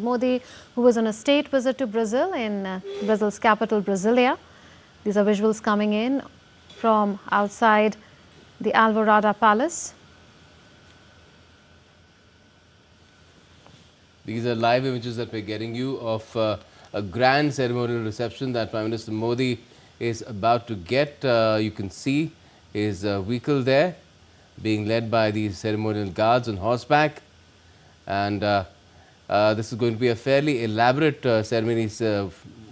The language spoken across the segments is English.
Modi, who was on a state visit to Brazil in Brazil's capital, Brasilia. These are visuals coming in from outside the Alvorada Palace. These are live images that we're getting you of a grand ceremonial reception that Prime Minister Modi is about to get. You can see his vehicle there being led by these ceremonial guards on horseback. And this is going to be a fairly elaborate ceremony,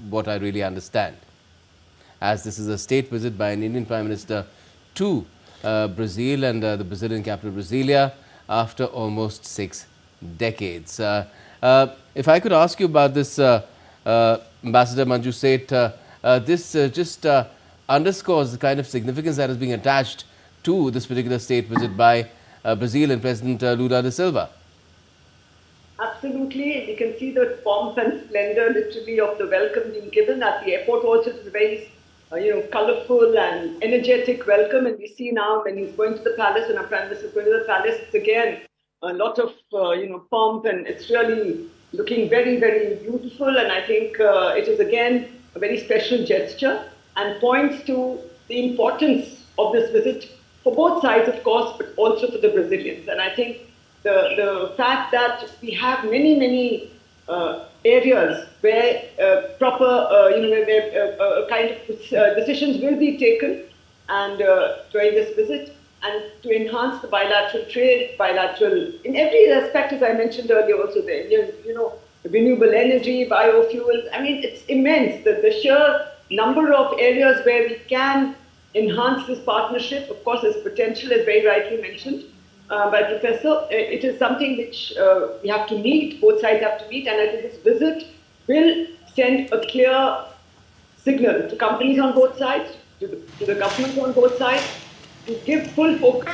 what I really understand, as this is a state visit by an Indian Prime Minister to Brazil and the Brazilian capital Brasilia after almost 6 decades. If I could ask you about this, Ambassador Manju Seth, this just underscores the kind of significance that is being attached to this particular state visit by Brazil and President Lula da Silva. Absolutely. We can see the pomp and splendor literally of the welcome being given at the airport. Also, it's a very colorful and energetic welcome. And we see now when he's going to the palace, when our Prime Minister is going to the palace, it's again a lot of pomp, and it's really looking very, very beautiful. And I think it is again a very special gesture and points to the importance of this visit for both sides, of course, but also for the Brazilians. And I think the fact that we have many areas where kind of decisions will be taken and during this visit, and to enhance the bilateral trade, in every aspect, as I mentioned earlier, also there, renewable energy, biofuels. I mean, it's immense. The sheer number of areas where we can enhance this partnership. Of course, there's potential, as very rightly mentioned by Professor. It is something which we have to meet, both sides have to meet, and I think this visit will send a clear signal to companies on both sides, to the government on both sides, to give full focus.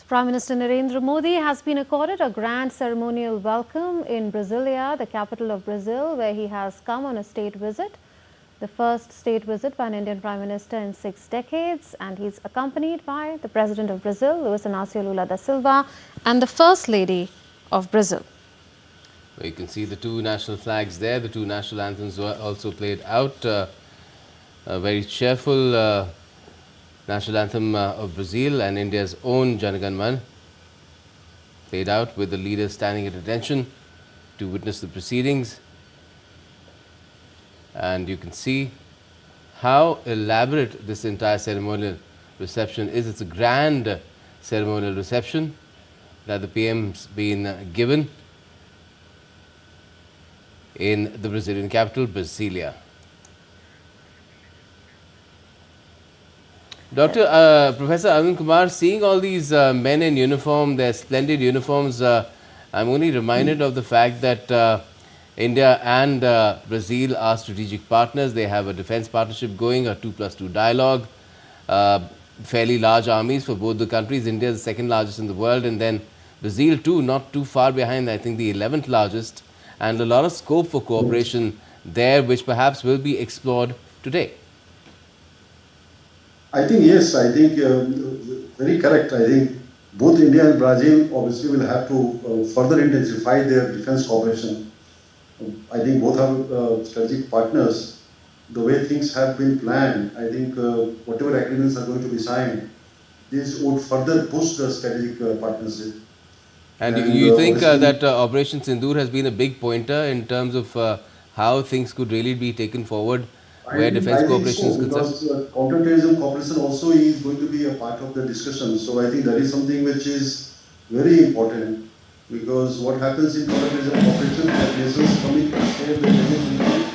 Prime Minister Narendra Modi has been accorded a grand ceremonial welcome in Brasilia, the capital of Brazil, where he has come on a state visit, the first state visit by an Indian Prime Minister in 6 decades, and he's accompanied by the President of Brazil, Luiz Inácio Lula da Silva, and the First Lady of Brazil. You can see the two national flags there. The two national anthems were also played out. A very cheerful national anthem of Brazil and India's own Jana Gan Man played out with the leaders standing at attention to witness the proceedings. And you can see how elaborate this entire ceremonial reception is. It's a grand ceremonial reception that the PM's been given in the Brazilian capital, Brasilia. Professor Arvind Kumar, seeing all these men in uniform, their splendid uniforms, I'm only reminded of the fact that India and Brazil are strategic partners. They have a defense partnership going, a 2+2 dialogue, fairly large armies for both the countries. India is the second largest in the world, and then Brazil too, not too far behind, I think the 11th largest, and a lot of scope for cooperation there, which perhaps will be explored today. I think yes, I think very correct. I think both India and Brazil obviously will have to further intensify their defense cooperation. I think both are strategic partners. The way things have been planned, I think whatever agreements are going to be signed, this would further boost the strategic partnership. And you think that Operation Sindoor has been a big pointer in terms of how things could really be taken forward where defense cooperation is concerned? Because counter-terrorism cooperation also is going to be a part of the discussion. So I think that is something which is very important, because what happens in counter-terrorism cooperation, that nations commit to share the damage.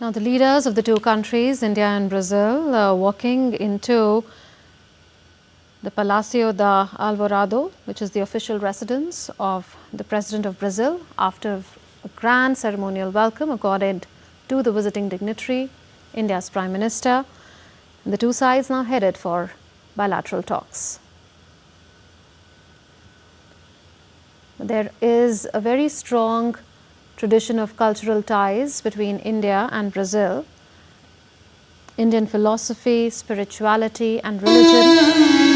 Now, the leaders of the two countries, India and Brazil, are walking into the Palacio da Alvorada, which is the official residence of the President of Brazil, after a grand ceremonial welcome accorded to the visiting dignitary, India's Prime Minister. And the two sides now headed for bilateral talks. There is a very strong tradition of cultural ties between India and Brazil. Indian philosophy, spirituality and religion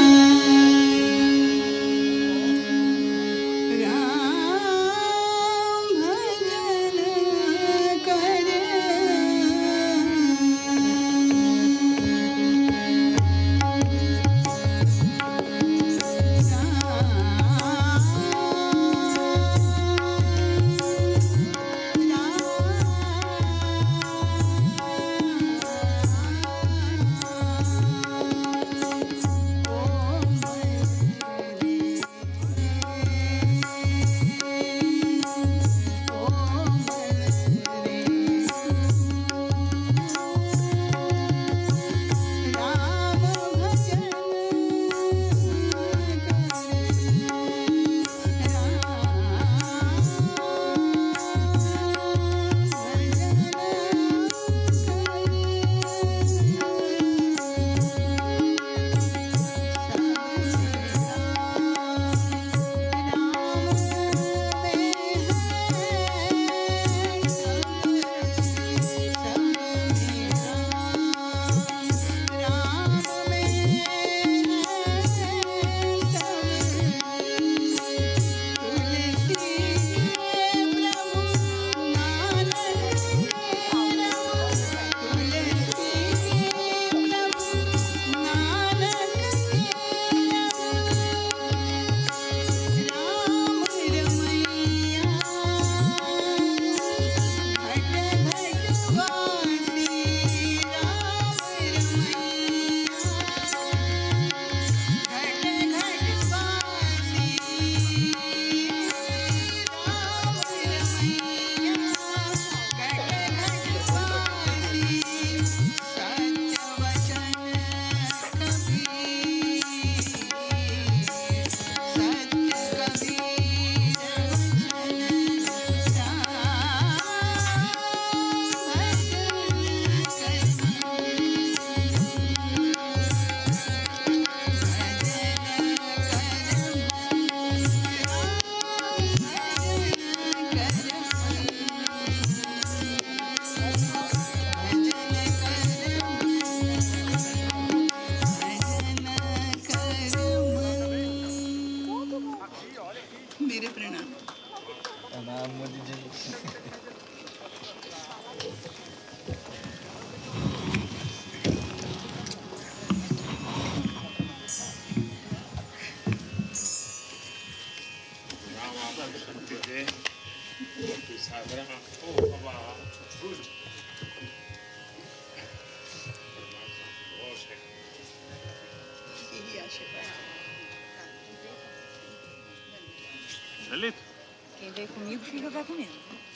Quem veio comigo fica vai comendo.